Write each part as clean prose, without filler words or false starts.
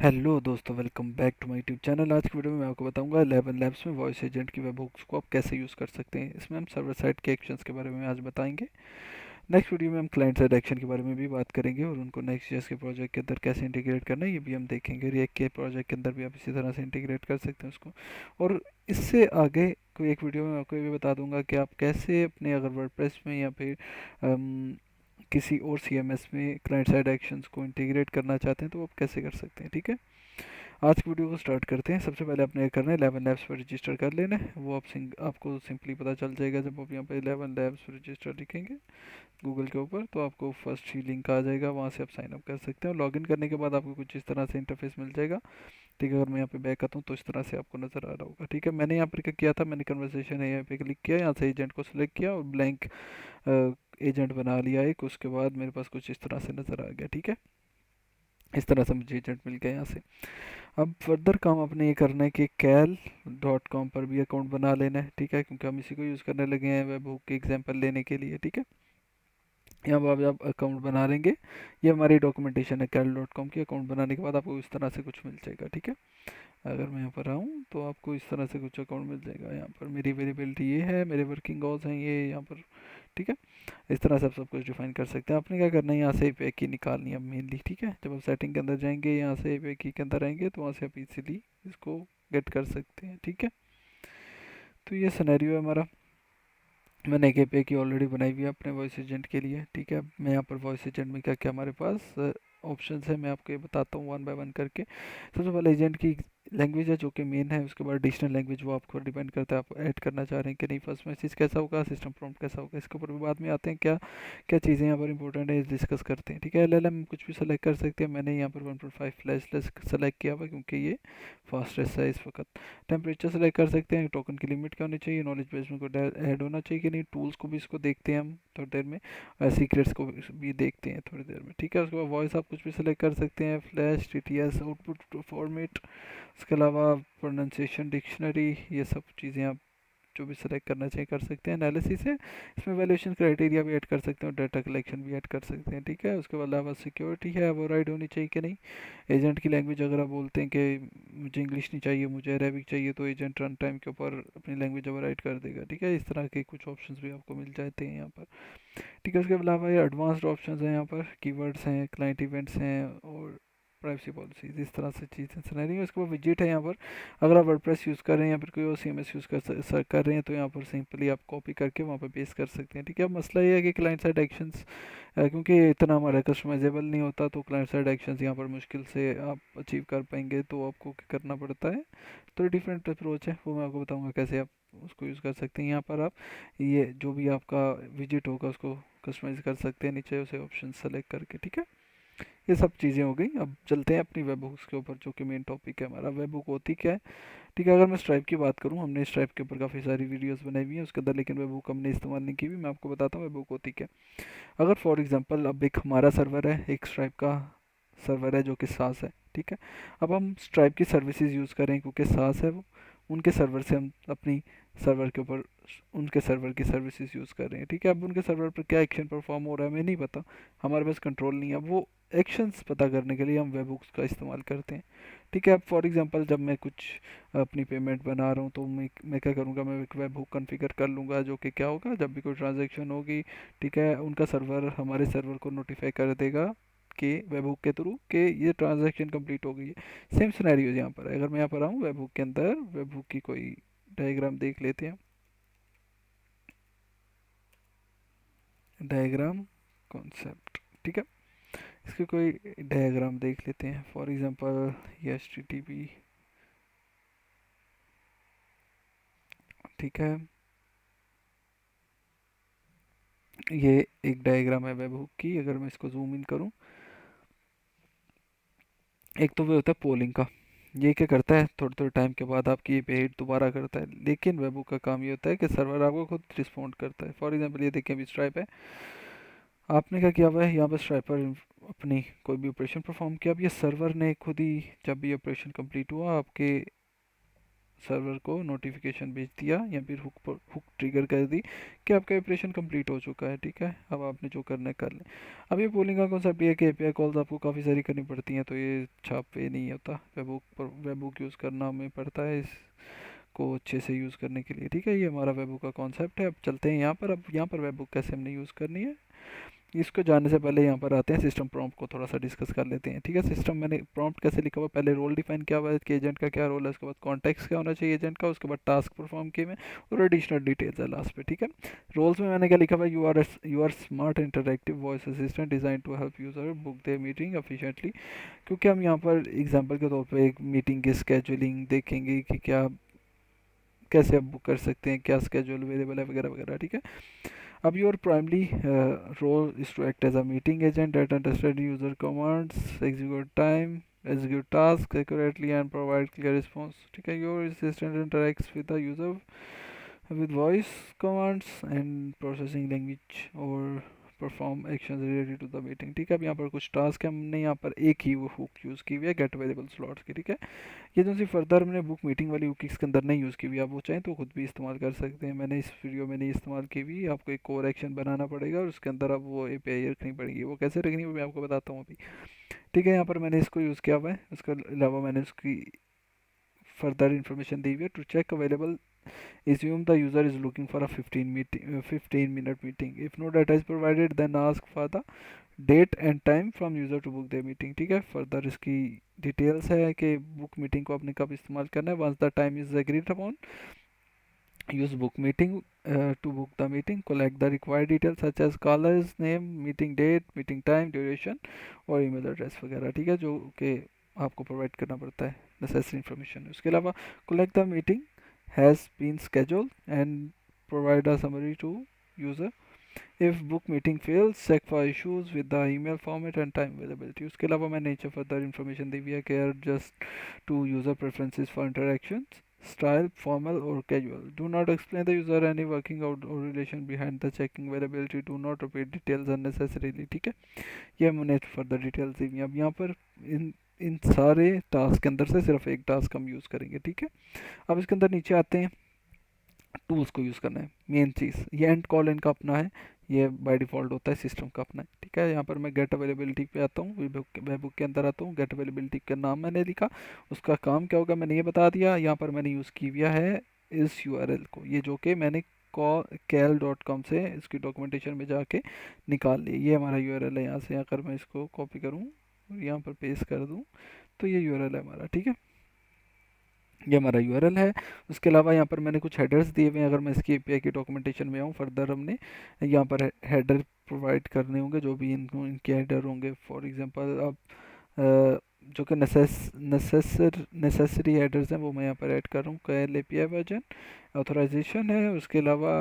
Hello दोस्तों, welcome back to my YouTube channel. आज की वीडियो में मैं आपको बताऊंगा 11 लैब्स में वॉइस एजेंट की वेबहूक्स को आप कैसे यूज़ कर सकते हैं। इसमें हम सर्वर साइड के एक्शंस के बारे में आज बताएंगे। नेक्स्ट वीडियो में हम क्लाइंट साइड एक्शन के बारे में भी बात करेंगे और उनको नेक्स्ट जेएस के प्रोजेक्ट के अंदर कैसे इंटीग्रेट करना है ये भी हम देखेंगे। रिएक्ट के प्रोजेक्ट के अंदर भी आप इसी तरह से इंटीग्रेट कर सकते हैं उसको। और इससे आगे कोई एक वीडियो में आपको ये भी बता दूंगा कि आप कैसे अपने अगर वर्डप्रेस में या फिर किसी और सीएमएस में क्लाइंट साइड एक्शंस को इंटीग्रेट करना चाहते हैं तो आप कैसे कर सकते हैं। ठीक है, आज की वीडियो को स्टार्ट करते हैं। सबसे पहले आपने ये करना है 11 लैब्स पर रजिस्टर कर लेना है। वो आपको सिंपली पता चल जाएगा जब आप यहाँ पे 11 लैब्स पर रजिस्टर लिखेंगे गूगल के ऊपर, तो आपको फर्स्ट ही लिंक आ जाएगा, वहाँ से आप साइन अप कर सकते हैं। और लॉगिन करने के बाद आपको कुछ इस तरह से इंटरफेस मिल जाएगा। ठीक है, अगर मैं यहाँ पे बैक आता हूँ तो इस तरह से आपको नज़र आ रहा होगा। ठीक है, मैंने यहाँ पर क्या किया था, मैंने कन्वर्सेशन है यहाँ पे क्लिक किया, यहाँ से एजेंट को सिलेक्ट किया और ब्लैंक एजेंट बना लिया एक। उसके बाद मेरे पास कुछ इस तरह से नज़र आ गया। ठीक है, इस तरह से मुझे एजेंट मिल गया यहाँ से। अब फर्दर काम आपने ये करना है कि cal.com पर भी अकाउंट बना लेना है। ठीक है, क्योंकि हम इसी को यूज़ करने लगे हैं वेब हुक के एग्जांपल लेने के लिए। ठीक है, यहाँ पर आप अकाउंट बना लेंगे। ये हमारी डॉक्यूमेंटेशन है cal.com की। अकाउंट बनाने के बाद आपको इस तरह से कुछ मिल जाएगा। ठीक है, अगर मैं यहाँ पर आऊँ तो आपको इस तरह से कुछ अकाउंट मिल जाएगा। यहाँ पर मेरी अवेलेबिलिटी ये है, मेरे वर्किंग आवर्स हैं ये यहाँ पर। ठीक है, इस तरह से आप सब कुछ डिफाइन कर सकते हैं। आपने क्या करना है, यहाँ से एपीआई की निकालनी है मेनली। ठीक है, जब आप सेटिंग के अंदर जाएंगे, यहाँ से एपीआई की के अंदर आएंगे तो वहाँ से आप इजीली इसको गेट कर सकते हैं। ठीक है, तो ये सिनेरियो है हमारा। मैंने एक एपीआई की ऑलरेडी बनाई हुई है अपने वॉइस एजेंट के लिए। ठीक है, मैं यहाँ पर वॉइस एजेंट में क्या क्या हमारे पास ऑप्शन है मैं आपको ये बताता हूँ वन बाय वन करके। सबसे पहले एजेंट की लैंग्वेज है जो कि मेन है। उसके बाद एडिशनल लैंग्वेज वो आपको डिपेंड करता है आप ऐड करना चाह रहे हैं कि नहीं। फर्स्ट मैसेज कैसा होगा, सिस्टम प्रॉम्प्ट कैसा होगा, इसके ऊपर भी बाद में आते हैं। क्या क्या चीज़ें यहाँ पर इंपॉर्टेंट है डिस्कस करते हैं। ठीक है, एलएलएम कुछ भी सेलेक्ट कर सकते हैं। मैंने यहाँ पर 1.5 फ्लैश सेलेक्ट किया हुआ क्योंकि ये फास्टेस्ट है इस वक्त। टेम्परेचर सेलेक्ट कर सकते हैं। टोकन की लिमिट क्या होनी चाहिए, नॉलेज बेस में कोई ऐड होना चाहिए कि नहीं। टूल्स को भी इसको देखते हैं हम थोड़ी देर में, सीक्रेट्स को भी देखते हैं थोड़ी देर में। ठीक है, उसके बाद वॉइस आप कुछ भी सेलेक्ट कर सकते हैं, फ्लैश, टीटीएस, आउटपुट फॉर्मेट। उसके अलावा प्रोनाउंसिएशन, डिक्शनरी, ये सब चीज़ें आप जो भी सेलेक्ट करना चाहिए कर सकते हैं। एनालिसिस है, इसमें वैल्यूएशन क्राइटेरिया भी ऐड कर सकते हैं और डाटा कलेक्शन भी ऐड कर सकते हैं। ठीक है, उसके अलावा सिक्योरिटी है, ओवरराइड होनी चाहिए कि नहीं। एजेंट की लैंग्वेज अगर आप बोलते हैं कि मुझे इंग्लिश नहीं चाहिए, मुझे अरेबिक चाहिए, तो एजेंट रन टाइम के ऊपर अपनी लैंग्वेज ओवरराइड कर देगा। ठीक है, इस तरह के कुछ ऑप्शंस भी आपको मिल जाते हैं यहाँ पर। ठीक है, उसके अलावा ये एडवांस्ड ऑप्शंस हैं, यहाँ पर कीवर्ड्स हैं, क्लाइंट इवेंट्स हैं और प्राइवेसी पॉलिसीज, इस तरह से चीज़ें सुना रही है। उसके बाद विजिट है यहाँ पर। अगर आप वर्डप्रेस यूज़ कर रहे हैं या फिर कोई और सीएमएस यूज़ कर रहे हैं तो यहाँ पर सिंपली आप कॉपी करके वहाँ पर पेस्ट कर सकते हैं। ठीक है, अब मसला ये है कि क्लाइंट साइड एक्शंस क्योंकि इतना हमारा कस्टमाइजेबल नहीं होता तो क्लाइंट साइड एक्शंस यहाँ पर मुश्किल से आप अचीव कर पाएंगे, तो आपको क्या करना पड़ता है। तो डिफरेंट अप्रोच है, वो मैं आपको बताऊँगा कैसे आप उसको यूज़ कर सकते हैं। यहाँ पर आप ये जो भी आपका विजिट होगा उसको कस्टमाइज कर सकते हैं नीचे उसे ऑप्शन सेलेक्ट करके। ठीक है, ये सब चीज़ें हो गई। अब चलते हैं अपनी वेब हुक्स के ऊपर जो कि मेन टॉपिक है हमारा। वेब हुक होती क्या है। ठीक है, अगर मैं स्ट्राइप की बात करूँ, हमने स्ट्राइप के ऊपर काफ़ी सारी वीडियोस बनाई हुई हैं उसके अंदर, लेकिन वेब हुक हमने इस्तेमाल नहीं की हुई। मैं आपको बताता हूँ वेब हुक होती क्या है। अगर फॉर एग्जांपल अब एक हमारा सर्वर है, एक स्ट्राइप का सर्वर है जो कि सास है। ठीक है, अब हम स्ट्राइप की सर्विसेज यूज़ करें क्योंकि सास है वो, उनके सर्वर से हम अपनी सर्वर के ऊपर उनके सर्वर की सर्विसेज यूज़ कर रहे हैं। ठीक है, अब उनके सर्वर पर क्या एक्शन परफॉर्म हो रहा है हमें नहीं पता, हमारे पास कंट्रोल नहीं है। अब वो एक्शंस पता करने के लिए हम वेब हुक्स का इस्तेमाल करते हैं। ठीक है, अब फॉर एग्जांपल जब मैं कुछ अपनी पेमेंट बना रहा हूँ तो मैं क्या करूँगा, मैं एक वेब हुक कॉन्फ़िगर कर लूँगा जो कि क्या होगा, जब भी कोई ट्रांजैक्शन होगी, ठीक है, उनका सर्वर हमारे सर्वर को नोटिफाई कर देगा कि वेब हुक के थ्रू कि ये ट्रांजैक्शन कंप्लीट हो गई है। सेम सिनेरियो यहाँ पर है। अगर मैं यहाँ पर आऊँ वेब हुक के अंदर, वेब हुक की कोई डायग्राम देख लेते हैं। डायग्राम कॉन्सेप्ट, ठीक है, इसके कोई डायग्राम देख लेते हैं। फॉर एग्जांपल ये HTTP। ठीक है, ये एक डायग्राम है वेब हुक की। अगर मैं इसको जूम इन करूँ, एक तो वो होता है पोलिंग का, ये क्या करता है थोड़े थोड़े टाइम के बाद आपकी ये पेज दोबारा करता है। लेकिन वेबहुक का काम ये होता है कि सर्वर आपको खुद रिस्पॉन्ड करता है। फॉर एग्जांपल ये देखिए अभी स्ट्राइप है, आपने क्या किया हुआ है यहाँ पर स्ट्राइप पर अपनी कोई भी ऑपरेशन परफॉर्म किया। अब ये सर्वर ने खुद ही जब भी ऑपरेशन कंप्लीट हुआ आपके सर्वर को नोटिफिकेशन भेज दिया या फिर हुक ट्रिगर कर दी कि आपका ऑपरेशन कंप्लीट हो चुका है। ठीक है, अब आपने जो करना है कर लें। अब ये पोलिंग का कॉन्सेप्ट ये है कि एपीआई कॉल्स आपको काफ़ी सारी करनी पड़ती हैं, तो ये छाप पे नहीं होता, वेबुक पर वेबुक यूज़ करना हमें पड़ता है इसको अच्छे से यूज़ करने के लिए। ठीक है, ये हमारा वेबुक का कॉन्सेप्ट है। अब चलते हैं यहाँ पर। अब यहाँ पर वेबुक कैसे हमने यूज़ करनी है इसको जानने से पहले यहाँ पर आते हैं, सिस्टम प्रॉम्प्ट को थोड़ा सा डिस्कस कर लेते हैं। ठीक है, सिस्टम मैंने प्रॉम्प्ट कैसे लिखा हुआ, पहले रोल डिफाइन किया हुआ है कि एजेंट का क्या रोल है, उसके बाद कॉन्टेक्स्ट क्या होना चाहिए एजेंट का, उसके बाद टास्क परफॉर्म किए में और एडिशनल डिटेल्स है लास्ट पे। ठीक है, रोल्स में मैंने क्या लिखा हुआ, you are smart interactive voice assistant design to help user book their meeting efficiently. क्योंकि हम यहाँ पर एग्जाम्पल के तौर पर एक मीटिंग की स्केजुलिंग देखेंगे कि क्या कैसे आप बुक कर सकते हैं, क्या स्केड्यूल अवेलेबल है वगैरह वगैरह। ठीक है, अब your primary role is to act as a meeting agent that understands user commands, execute tasks accurately and provide clear response. ठीक है, your assistant interacts with the user with voice commands and processing language or perform action related to the meeting. ठीक है, अब यहाँ पर कुछ task है, हमने यहाँ पर एक ही वो हुक यूज़ की हुई है गेट अवेलेबल स्लॉट्स की। ठीक है, ये जो सी फर्दर हमने बुक मीटिंग वाली हुक इसके अंदर नहीं यूज़ की हुई, आप वो चाहें तो खुद भी इस्तेमाल कर सकते हैं। मैंने इस वीडियो में नहीं इस्तेमाल की हुई, आपको एक कोर एक्शन बनाना पड़ेगा और उसके अंदर अब वो एपीआई रखनी पड़ेगी। वो कैसे रखनी है वो मैं आपको बताता हूँ अभी। ठीक है, यहाँ पर मैंने इसको यूज़ किया हुआ है, उसके अलावा मैंने उसकी फर्दर इन्फॉर्मेशन दी हुई है। To check available assume the user is looking for a 15-minute meeting. If no data is provided, then ask for the date and time from user to book their meeting. ठीक है, further इसकी details है कि book meeting को आपने कब इस्तेमाल करना है। Once the time is agreed upon, use book meeting to book the meeting, collect the required details such as caller's name, meeting date, meeting time, duration और email address वगैरह। ठीक है, जो कि आपको प्रोवाइड करना पड़ता है नेसेसरी इन्फॉर्मेशन। उसके अलावा collect the meeting has been scheduled and provide a summary to user. If book meeting fails, check for issues with the email format and time availability. उसके अलावा मैंने नीचे फर्दर इन्फॉर्मेशन दी हुई है कि adjust to user preferences for interactions, style, formal or casual. Do not explain the user any working out or relation behind the checking availability. Do not repeat details unnecessarily. ठीक है, ये हमने further details दी हुई हैं। अब यहाँ पर इन इन सारे टास्क के अंदर से सिर्फ एक टास्क हम यूज़ करेंगे। ठीक है, अब इसके अंदर नीचे आते हैं, टूल्स को यूज़ करना है मेन चीज़। ये एंड कॉल इनका अपना है, ये बाय डिफ़ॉल्ट होता है, सिस्टम का अपना है। ठीक है, यहाँ पर मैं गेट अवेलेबिलिटी पे आता हूँ, वेबुक के अंदर आता हूँ, गेट अवेलेबिलिटी का नाम मैंने लिखा, उसका काम क्या होगा मैंने ये बता दिया। यहाँ पर मैंने यूज़ की हुआ है इस यूआरएल को, ये जो कि मैंने कैल.com से इसकी डॉक्यूमेंटेशन में जाके निकाल ली। ये हमारा यूआरएल है, यहाँ से अगर मैं इसको कॉपी करूँ और यहाँ पर पेस्ट कर दूँ तो ये यूआरएल है हमारा। ठीक है, ये हमारा यूआरएल है। उसके अलावा यहाँ पर मैंने कुछ हेडर्स दिए हुए हैं, अगर मैं इसकी एपीआई की डॉक्यूमेंटेशन में आऊँ फर्दर हमने यहाँ पर हेडर प्रोवाइड करने होंगे, जो भी इनको इनके हेडर होंगे। फॉर एग्जांपल अब जो कि नेसेसरी हेडर्स हैं वो मैं यहाँ पर ऐड कर रहा हूँ। कैल एपीआई वर्जन, ऑथराइजेशन है, उसके अलावा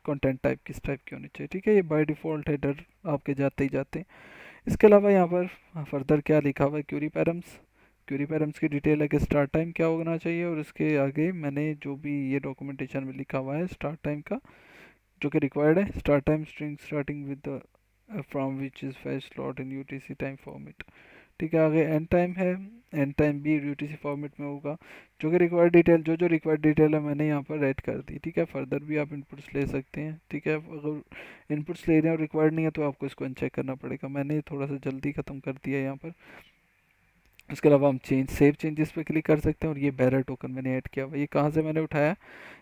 कंटेंट टाइप किस टाइप की होनी चाहिए। ठीक है, ये बाय डिफ़ॉल्ट हेडर आपके जाते ही जाते हैं। इसके अलावा यहाँ पर फर्दर क्या लिखा हुआ है, क्यूरी पैरम्स की डिटेल है कि स्टार्ट टाइम क्या होना चाहिए, और उसके आगे मैंने जो भी ये डॉक्यूमेंटेशन में लिखा हुआ है स्टार्ट टाइम का जो कि रिक्वायर्ड है, start time string starting with the from which is fetch slot in UTC time format. ठीक है, आगे एंड टाइम है, एंड टाइम भी यूटीसी फॉर्मेट में होगा। जो कि रिक्वायर्ड डिटेल जो रिक्वायर्ड डिटेल है मैंने यहाँ पर ऐड कर दी। ठीक है, फर्दर भी आप इनपुट्स ले सकते हैं। ठीक है, अगर इनपुट्स ले रहे हैं और रिक्वायर्ड नहीं है तो आपको इसको अनचेक करना पड़ेगा। मैंने थोड़ा सा जल्दी ख़त्म कर दिया है यहाँ पर। उसके अलावा हम सेव चेंजेस पे क्लिक कर सकते हैं, और ये बैरर टोकन मैंने ऐड किया हुआ है। ये कहाँ से मैंने उठाया,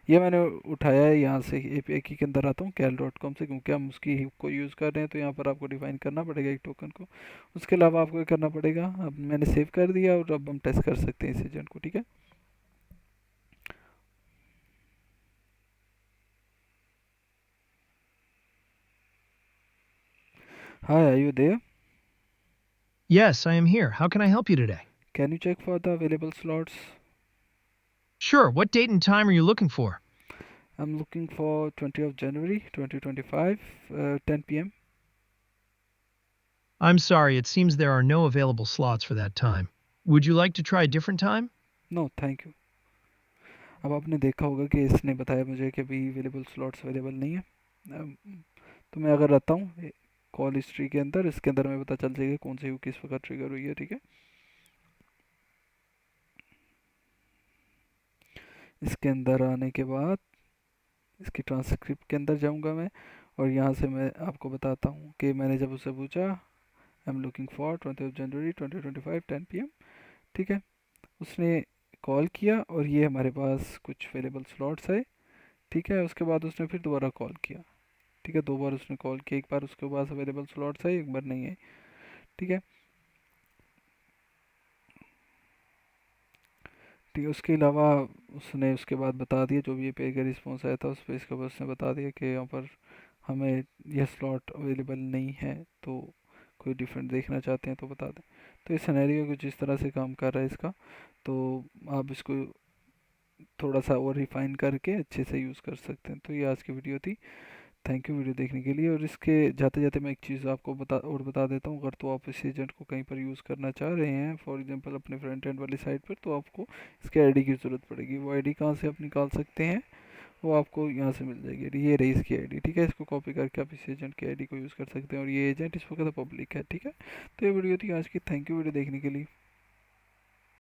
ये मैंने उठाया है यहाँ से, एपीआई की के अंदर आता हूँ कैल.com से, क्योंकि हम उसकी हुक को यूज़ कर रहे हैं तो यहाँ पर आपको डिफाइन करना पड़ेगा एक टोकन को। उसके अलावा आपको ये करना पड़ेगा, अब मैंने सेव कर दिया और अब हम टेस्ट कर सकते हैं इस एजेंट को। ठीक है, hi, are you there? Yes, I am here. How can I help you today? Can you check for the available slots? Sure. What date and time are you looking for? I am looking for 20 of January 2025, 10 p.m. I'm sorry, it seems there are no available slots for that time. Would you like to try a different time? No thank you. अब आपने देखा होगा कि इसने बताया मुझे कि अभी अवेलेबल स्लॉट्स अवेलेबल नहीं है। अम, तो मैं अगर रहता हूँ कॉल हिस्ट्री के अंदर, इसके अंदर हमें पता चल जाएगा कौन सी किस वक्त ट्रिगर हुई है। ठीक है, इसके अंदर आने के बाद इसकी ट्रांसक्रिप्ट के अंदर जाऊंगा मैं, और यहाँ से मैं आपको बताता हूँ कि मैंने जब उससे पूछा आई am looking for 20 January 2025 10 PM, ठीक है। उसने कॉल किया और ये हमारे पास कुछ अवेलेबल स्लॉट्स है, ठीक है। उसके बाद उसने फिर दोबारा कॉल किया, ठीक है। दो बार उसने कॉल किया, एक बार उसके पास अवेलेबल स्लॉट्स है, एक बार नहीं है, ठीक है। ठीक है, उसके अलावा उसने उसके बाद बता दिया जो भी ये पे का रिस्पॉन्स आया था उस पर, इसके बाद उसने बता दिया कि यहाँ पर हमें यह स्लॉट अवेलेबल नहीं है, तो कोई डिफरेंट देखना चाहते हैं तो बता दें। तो इस सिनेरियो कुछ इस तरह से काम कर रहा है इसका। तो आप इसको थोड़ा सा और रिफाइन करके अच्छे से यूज़ कर सकते हैं। तो ये आज की वीडियो थी। थैंक यू वीडियो देखने के लिए। और इसके जाते जाते मैं एक चीज़ आपको बता देता हूँ। अगर तो आप इस एजेंट को कहीं पर यूज़ करना चाह रहे हैं, फॉर एग्जांपल अपने फ्रंट एंड वाली साइट पर, तो आपको इसके आईडी की ज़रूरत पड़ेगी। वो आईडी कहाँ से आप निकाल सकते हैं, वो आपको यहाँ से मिल जाएगी। ये रही इसकी आईडी, ठीक है। इसको कॉपी करके आप इस एजेंट की आईडी को यूज़ कर सकते हैं, और ये एजेंट इस वक्त पब्लिक है, ठीक है। तो ये वीडियो थी आज की। थैंक यू वीडियो देखने के लिए।